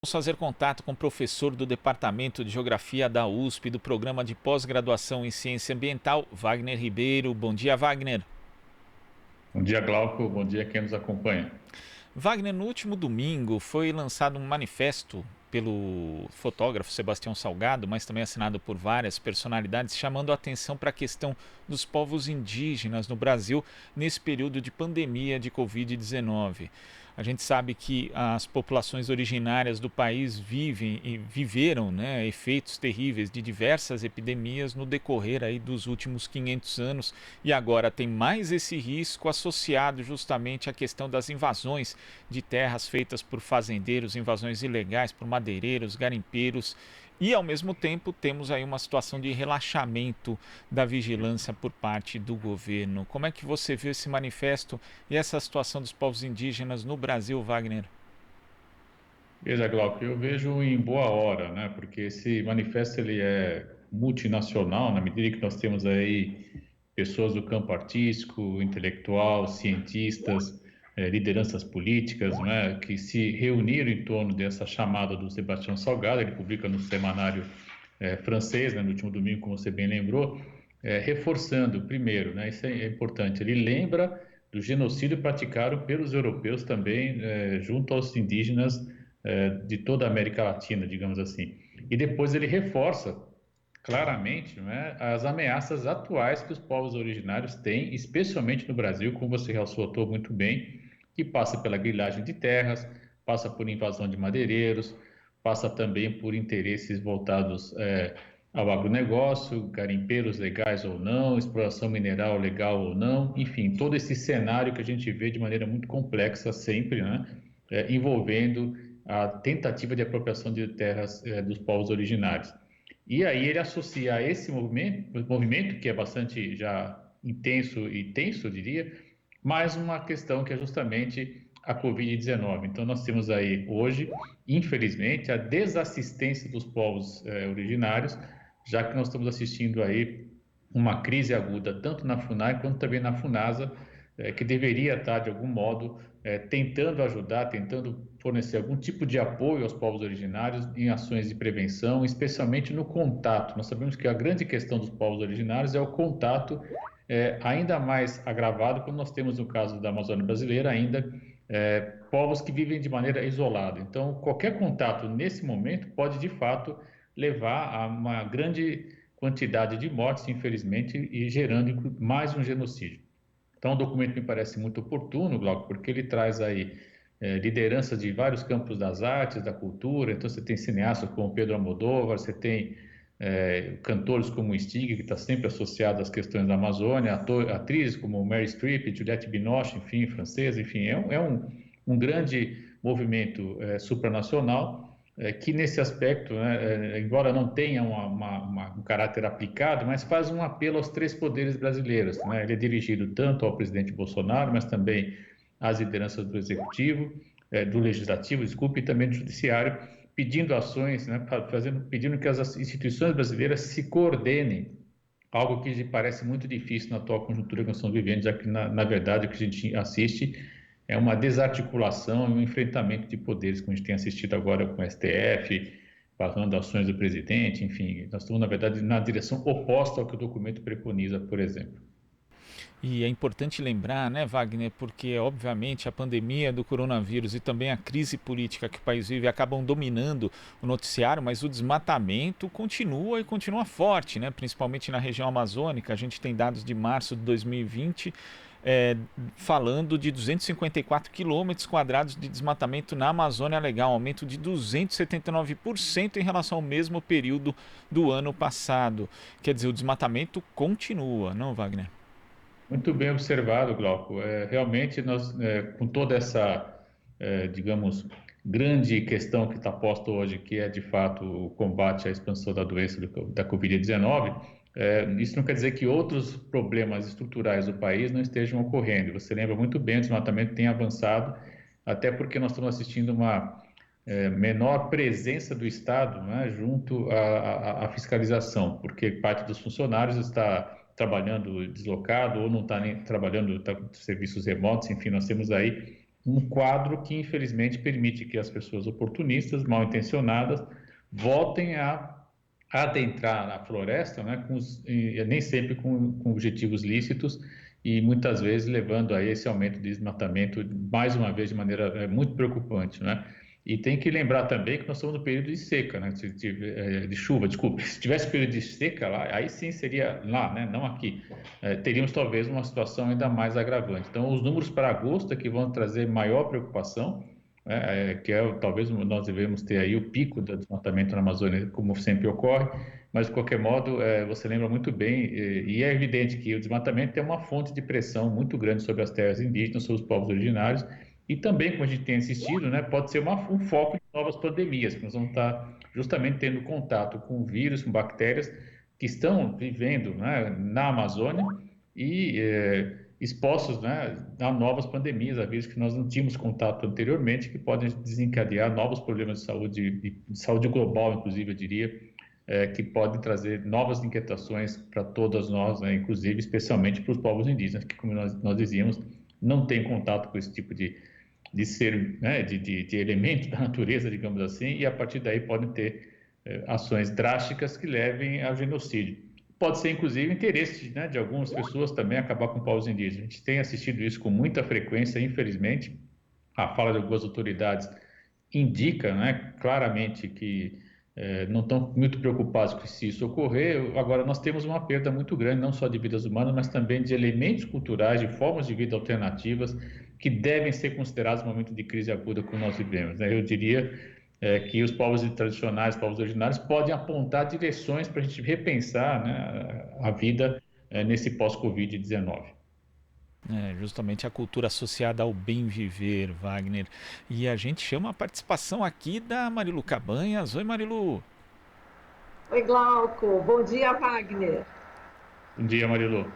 Vamos fazer contato com o professor do Departamento de Geografia da USP, do Programa de Pós-Graduação em Ciência Ambiental, Wagner Ribeiro. Bom dia, Wagner. Bom dia, Glauco. Bom dia, quem nos acompanha. Wagner, no último domingo foi lançado um manifesto pelo fotógrafo Sebastião Salgado, mas também assinado por várias personalidades, chamando a atenção para a questão dos povos indígenas no Brasil nesse período de pandemia de Covid-19. A gente sabe que as populações originárias do país vivem e viveram, né, efeitos terríveis de diversas epidemias no decorrer aí dos últimos 500 anos e agora tem mais esse risco associado justamente à questão das invasões de terras feitas por fazendeiros, invasões ilegais por madeireiros, garimpeiros e ao mesmo tempo temos aí uma situação de relaxamento da vigilância por parte do governo. Como é que você viu esse manifesto e essa situação dos povos indígenas no Brasil, Wagner? Veja, Glauco, eu vejo em boa hora, né? Porque esse manifesto ele é multinacional, na medida que nós temos aí pessoas do campo artístico, intelectual, cientistas, lideranças políticas, né? Que se reuniram em torno dessa chamada do Sebastião Salgado. Ele publica no semanário francês, né? No último domingo, como você bem lembrou, reforçando, primeiro, né? Isso é importante. Ele lembra do genocídio praticado pelos europeus também, junto aos indígenas de toda a América Latina, digamos assim. E depois ele reforça claramente, né, as ameaças atuais que os povos originários têm, especialmente no Brasil, como você ressaltou muito bem, que passa pela grilagem de terras, passa por invasão de madeireiros, passa também por interesses voltados ao agronegócio, garimpeiros legais ou não, exploração mineral legal ou não, enfim, todo esse cenário que a gente vê de maneira muito complexa sempre, né, envolvendo a tentativa de apropriação de terras dos povos originários. E aí ele associa a esse movimento que é bastante já intenso e tenso, eu diria, mais uma questão que é justamente a Covid-19. Então nós temos aí hoje, infelizmente, a desassistência dos povos originários, já que nós estamos assistindo aí uma crise aguda tanto na FUNAI quanto também na FUNASA, que deveria estar, de algum modo, tentando ajudar, tentando fornecer algum tipo de apoio aos povos originários em ações de prevenção, especialmente no contato. Nós sabemos que a grande questão dos povos originários é o contato, ainda mais agravado quando nós temos, no caso da Amazônia brasileira, ainda povos que vivem de maneira isolada. Então, qualquer contato nesse momento pode, de fato, levar a uma grande quantidade de mortes, infelizmente, e gerando mais um genocídio. Então, o documento me parece muito oportuno, Glauco, porque ele traz aí lideranças de vários campos das artes, da cultura. Então, você tem cineastas como Pedro Almodóvar, você tem cantores como o Sting, que está sempre associado às questões da Amazônia, atrizes como Mary Streep, Juliette Binoche, enfim, francesa, enfim, um grande movimento supranacional que nesse aspecto, né, embora não tenha um caráter aplicado, mas faz um apelo aos três poderes brasileiros. Né? Ele é dirigido tanto ao presidente Bolsonaro, mas também às lideranças do executivo, do legislativo, desculpe, e também do judiciário, pedindo ações, né, pedindo que as instituições brasileiras se coordenem, algo que parece muito difícil na atual conjuntura que nós estamos vivendo, já que, na verdade, o que a gente assiste é uma desarticulação e um enfrentamento de poderes, como a gente tem assistido agora com o STF, passando ações do presidente, enfim, nós estamos, na verdade, na direção oposta ao que o documento preconiza, por exemplo. E é importante lembrar, né, Wagner, porque obviamente a pandemia do coronavírus e também a crise política que o país vive acabam dominando o noticiário, mas o desmatamento continua e continua forte, né, principalmente na região amazônica. A gente tem dados de março de 2020 falando de 254 quilômetros quadrados de desmatamento na Amazônia Legal, um aumento de 279% em relação ao mesmo período do ano passado. Quer dizer, o desmatamento continua, não, Wagner? Muito bem observado, Glauco. Realmente, nós, com toda essa, digamos, grande questão que está posta hoje, que é de fato o combate à expansão da doença da Covid-19, isso não quer dizer que outros problemas estruturais do país não estejam ocorrendo. Você lembra muito bem, o desmatamento tem avançado, até porque nós estamos assistindo uma menor presença do Estado, né, junto à fiscalização, porque parte dos funcionários está trabalhando deslocado ou não está nem trabalhando, está com serviços remotos, enfim, nós temos aí um quadro que, infelizmente, permite que as pessoas oportunistas, mal intencionadas, voltem a adentrar a floresta, né, nem sempre com objetivos lícitos e muitas vezes levando a esse aumento de desmatamento, mais uma vez, de maneira muito preocupante, né? E tem que lembrar também que nós estamos no período de seca, né? De chuva, desculpa. Se tivesse período de seca lá, aí sim seria lá, né? Não aqui. Teríamos talvez uma situação ainda mais agravante. Então, os números para agosto é que vão trazer maior preocupação, né? Talvez nós devemos ter aí o pico do desmatamento na Amazônia, como sempre ocorre, mas de qualquer modo, você lembra muito bem, e é evidente que o desmatamento é uma fonte de pressão muito grande sobre as terras indígenas, sobre os povos originários, e também, como a gente tem assistido, né, pode ser um foco de novas pandemias, que nós vamos estar justamente tendo contato com vírus, com bactérias que estão vivendo, né, na Amazônia e expostos, né, a novas pandemias, a vírus que nós não tínhamos contato anteriormente, que podem desencadear novos problemas de saúde global, inclusive, eu diria, que podem trazer novas inquietações para todas nós, né, inclusive, especialmente para os povos indígenas, que, como nós dizíamos, não têm contato com esse tipo de ser, né, de elementos da natureza, digamos assim, e a partir daí podem ter ações drásticas que levem ao genocídio. Pode ser, inclusive, interesse, né, de algumas pessoas também acabar com povos indígenas. A gente tem assistido isso com muita frequência, infelizmente. A fala de algumas autoridades indica, né, claramente que não estão muito preocupados com se isso ocorrer. Agora, nós temos uma perda muito grande, não só de vidas humanas, mas também de elementos culturais, de formas de vida alternativas, que devem ser considerados no momento de crise aguda como nós vivemos, né? Eu diria que os povos tradicionais, povos originários, podem apontar direções para a gente repensar, né, a vida nesse pós-Covid-19. É, justamente a cultura associada ao bem viver, Wagner. E a gente chama a participação aqui da Marilu Cabanhas. Oi, Marilu. Oi, Glauco. Bom dia, Wagner. Bom dia, Marilu.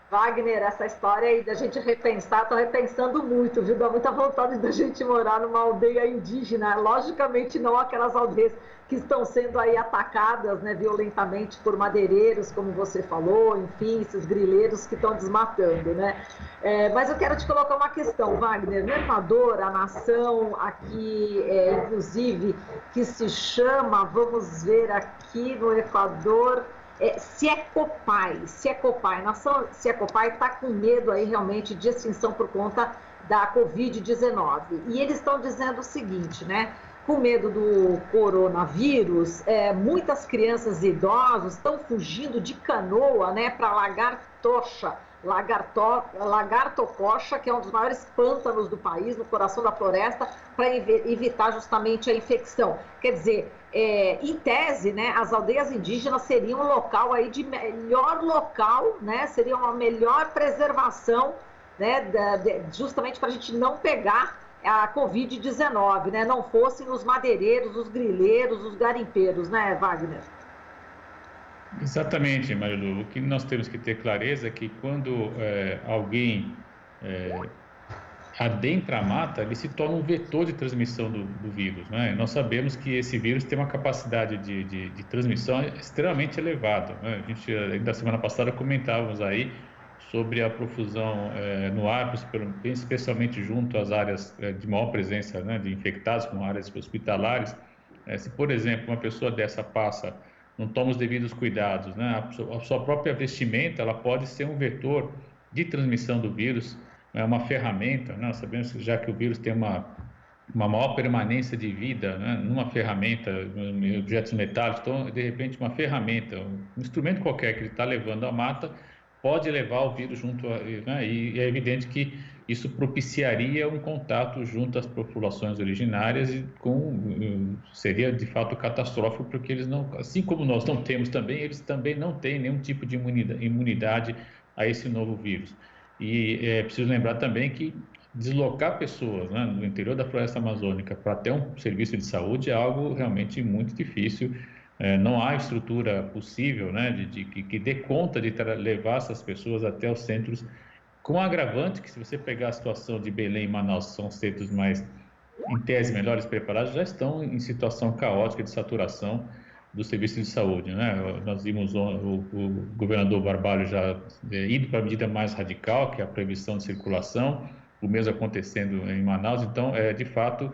Wagner, essa história aí da gente repensar, tô repensando muito, viu? Dá muita vontade da gente morar numa aldeia indígena. Logicamente não aquelas aldeias que estão sendo aí atacadas, né, violentamente por madeireiros, como você falou, enfim, esses grileiros que estão desmatando, né? Mas eu quero te colocar uma questão, Wagner. No Equador, a nação aqui, inclusive, que se chama, vamos ver aqui no Equador, a nação Ciecopai está com medo aí realmente de extinção por conta da Covid-19. E eles estão dizendo o seguinte, né? Com medo do coronavírus, muitas crianças e idosos estão fugindo de canoa, né, para Lagartococha, que é um dos maiores pântanos do país, no coração da floresta, para evitar justamente a infecção. Quer dizer, em tese, né, as aldeias indígenas seriam um local aí de melhor local, né, seria uma melhor preservação, né, justamente para a gente não pegar a Covid-19, né, não fossem os madeireiros, os grileiros, os garimpeiros, né, Wagner? Exatamente, Marilu. O que nós temos que ter clareza é que quando alguém adentra a mata, ele se torna um vetor de transmissão do vírus, né? Nós sabemos que esse vírus tem uma capacidade de transmissão extremamente elevada, né? A gente, ainda semana passada, comentávamos aí sobre a profusão no ar, especialmente junto às áreas de maior presença, né, de infectados, como áreas hospitalares. Se, por exemplo, uma pessoa dessa passa, não toma os devidos cuidados, né, a sua própria vestimenta, ela pode ser um vetor de transmissão do vírus, é uma ferramenta, né? Sabemos que já que o vírus tem uma maior permanência de vida, né, numa ferramenta, em objetos metálicos, então, de repente, uma ferramenta, um instrumento qualquer que ele está levando à mata, pode levar o vírus junto a, né, e é evidente que isso propiciaria um contato junto às populações originárias e seria de fato catastrófico, porque eles não, assim como nós não temos também, eles também não têm nenhum tipo de imunidade a esse novo vírus. E é preciso lembrar também que deslocar pessoas, né, do interior da floresta amazônica para ter um serviço de saúde é algo realmente muito difícil. Não há estrutura possível, né, que dê conta de levar essas pessoas até os centros, com agravante que, se você pegar a situação de Belém e Manaus, que são os centros mais, em tese, melhores preparados, já estão em situação caótica de saturação do serviço de saúde, né? Nós vimos o governador Barbalho já indo para a medida mais radical, que é a proibição de circulação, o mesmo acontecendo em Manaus. Então, de fato,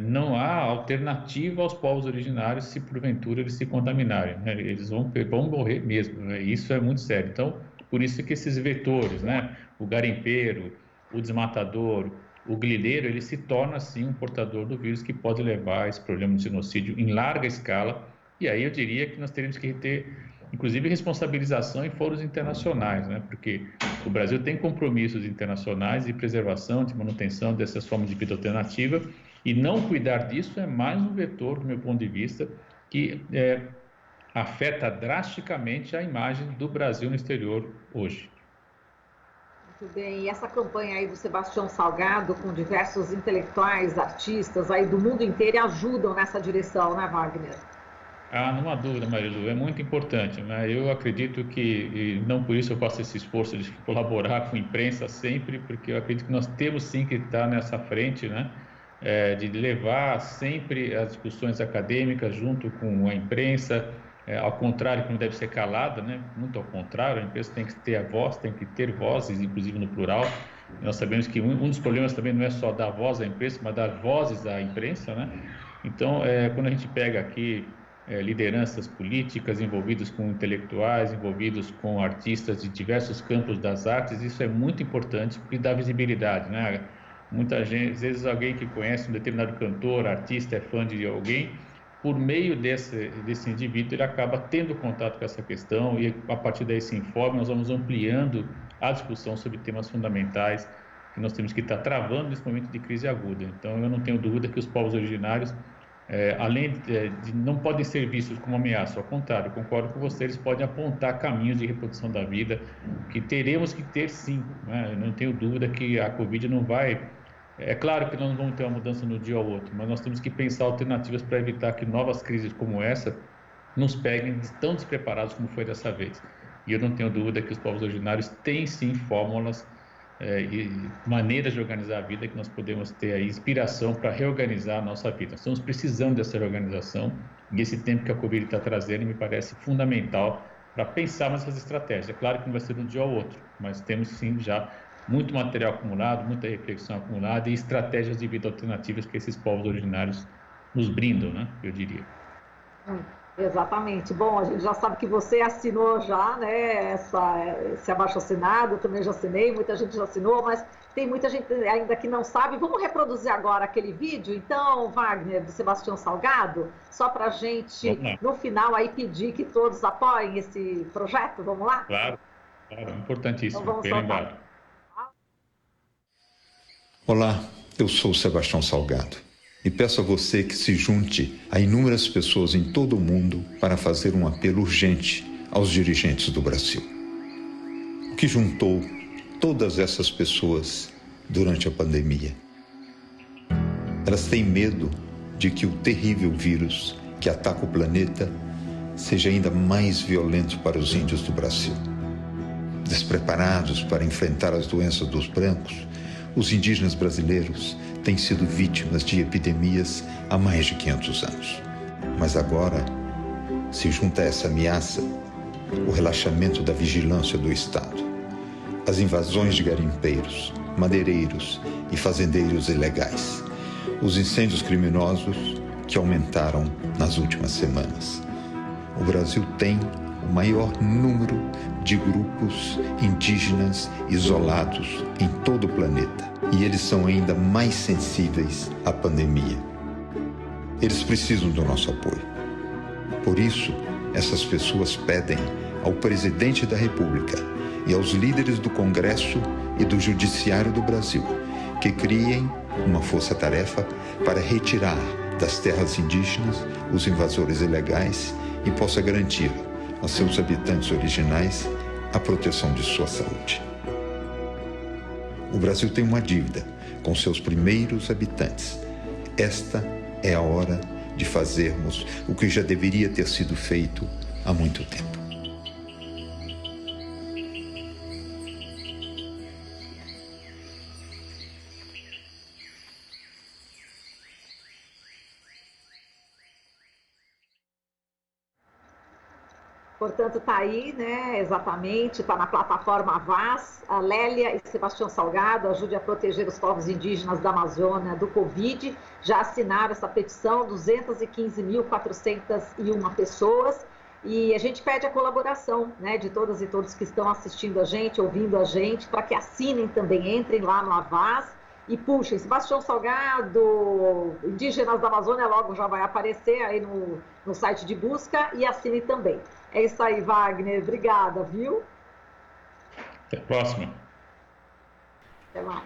não há alternativa aos povos originários se porventura eles se contaminarem, né? Eles vão morrer mesmo, né? Isso é muito sério. Então, por isso que esses vetores, né? O garimpeiro, o desmatador, o grileiro, ele se torna assim um portador do vírus que pode levar a esse problema de genocídio em larga escala. E aí eu diria que nós teríamos que ter, inclusive, responsabilização em foros internacionais, né? Porque o Brasil tem compromissos internacionais de preservação, de manutenção dessas formas de vida alternativa, e não cuidar disso é mais um vetor, do meu ponto de vista, que afeta drasticamente a imagem do Brasil no exterior hoje. Muito bem, e essa campanha aí do Sebastião Salgado, com diversos intelectuais, artistas aí do mundo inteiro, ajudam nessa direção, né, Wagner? Não há dúvida, Marilu, é muito importante, né? Eu acredito que, e não por isso eu faço esse esforço de colaborar com a imprensa sempre, porque eu acredito que nós temos sim que estar nessa frente, né? De levar sempre as discussões acadêmicas junto com a imprensa, ao contrário, que não deve ser calada, né? Muito ao contrário, a imprensa tem que ter a voz, tem que ter vozes, inclusive no plural. Nós sabemos que um dos problemas também não é só dar voz à imprensa, mas dar vozes à imprensa, né? Então, quando a gente pega aqui lideranças políticas envolvidas com intelectuais, envolvidos com artistas de diversos campos das artes, isso é muito importante porque dá visibilidade, né? Muita gente, às vezes alguém que conhece um determinado cantor, artista, é fã de alguém, por meio desse indivíduo, ele acaba tendo contato com essa questão e a partir daí se informa, nós vamos ampliando a discussão sobre temas fundamentais que nós temos que estar travando nesse momento de crise aguda. Então, eu não tenho dúvida que os povos originários além de não podem ser vistos como ameaça, ao contrário, concordo com você, eles podem apontar caminhos de reprodução da vida que teremos que ter sim, né? Não tenho dúvida que a Covid não vai. É claro que não vamos ter uma mudança no dia ao outro, mas nós temos que pensar alternativas para evitar que novas crises como essa nos peguem tão despreparados como foi dessa vez. E eu não tenho dúvida que os povos originários têm sim fórmulas e maneiras de organizar a vida que nós podemos ter aí inspiração para reorganizar a nossa vida. Nós estamos precisando dessa reorganização e esse tempo que a Covid está trazendo me parece fundamental para pensar nessas estratégias. É claro que não vai ser de um dia ao outro, mas temos sim já muito material acumulado, muita reflexão acumulada e estratégias de vida alternativas que esses povos originários nos brindam, né? Eu diria. Exatamente. Bom, a gente já sabe que você assinou já, né, esse abaixo-assinado, eu também já assinei, muita gente já assinou, mas tem muita gente ainda que não sabe. Vamos reproduzir agora aquele vídeo, então, Wagner, do Sebastião Salgado, só para a gente, no final, aí pedir que todos apoiem esse projeto, vamos lá? Claro, importantíssimo, então, bem lembrado. Olá, eu sou Sebastião Salgado e peço a você que se junte a inúmeras pessoas em todo o mundo para fazer um apelo urgente aos dirigentes do Brasil. O que juntou todas essas pessoas durante a pandemia? Elas têm medo de que o terrível vírus que ataca o planeta seja ainda mais violento para os índios do Brasil. Despreparados para enfrentar as doenças dos brancos, os indígenas brasileiros têm sido vítimas de epidemias há mais de 500 anos. Mas agora se junta a essa ameaça o relaxamento da vigilância do Estado, as invasões de garimpeiros, madeireiros e fazendeiros ilegais, os incêndios criminosos que aumentaram nas últimas semanas. O Brasil tem o maior número de grupos indígenas isolados em todo o planeta. E eles são ainda mais sensíveis à pandemia. Eles precisam do nosso apoio. Por isso, essas pessoas pedem ao presidente da República e aos líderes do Congresso e do Judiciário do Brasil que criem uma força-tarefa para retirar das terras indígenas os invasores ilegais e possa garantir aos seus habitantes originais a proteção de sua saúde. O Brasil tem uma dívida com seus primeiros habitantes. Esta é a hora de fazermos o que já deveria ter sido feito há muito tempo. Portanto, está aí, né, exatamente, está na plataforma Vaz. A Lélia e Sebastião Salgado, ajude a proteger os povos indígenas da Amazônia do Covid. Já assinaram essa petição, 215.401 pessoas. E a gente pede a colaboração, né, de todas e todos que estão assistindo a gente, ouvindo a gente, para que assinem também, entrem lá no Avaz e puxem. Sebastião Salgado, Indígenas da Amazônia, logo já vai aparecer aí no site de busca, e assinem também. É isso aí, Wagner. Obrigada, viu? Até a próxima. Até mais.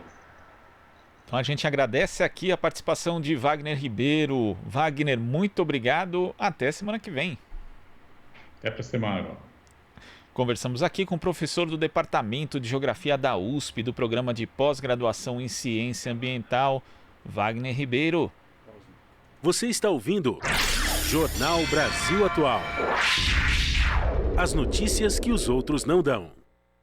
Então a gente agradece aqui a participação de Wagner Ribeiro. Wagner, muito obrigado. Até semana que vem. Até para semana. Conversamos aqui com o professor do Departamento de Geografia da USP, do Programa de Pós-Graduação em Ciência Ambiental, Wagner Ribeiro. Você está ouvindo Jornal Brasil Atual. As notícias que os outros não dão.